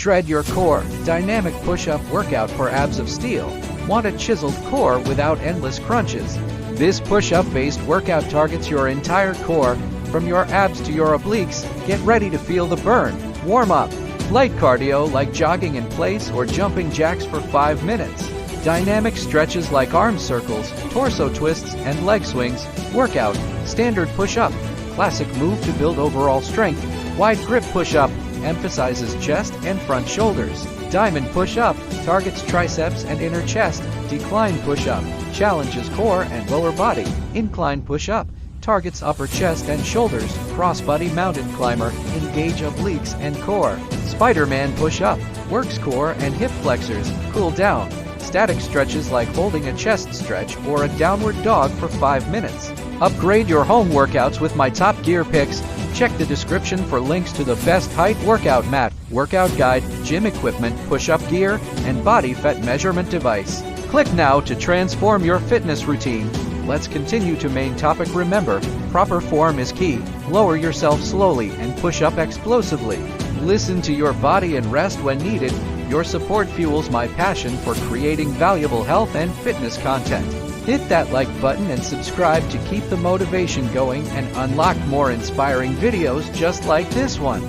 Shred your core. Dynamic push-up workout for abs of steel. Want a chiseled core without endless crunches? This push-up based workout targets your entire core, from your abs to your obliques. Get ready to feel the burn. Warm up. Light cardio like jogging in place or jumping jacks for 5 minutes. Dynamic stretches like arm circles, torso twists, and leg swings. Workout. Standard push-up. Classic move to build overall strength. Wide grip push-up. Emphasizes chest and front shoulders. Diamond push-up. Targets triceps and inner chest. Decline push-up. Challenges core and lower body. Incline push-up. Targets upper chest and shoulders. Crossbody mountain climber. Engage obliques and core. Spider-Man push-up. Works core and hip flexors. Cool down. Static stretches like holding a chest stretch or a downward dog for 5 minutes. Upgrade your home workouts with my top gear picks. Check the description for links to the best height workout mat, workout guide, gym equipment, push-up gear, and body fat measurement device. Click now to transform your fitness routine. Let's continue to main topic. Remember, proper form is key. Lower yourself slowly and push up explosively. Listen to your body and rest when needed. Your support fuels my passion for creating valuable health and fitness content. Hit that like button and subscribe to keep the motivation going and unlock more inspiring videos just like this one.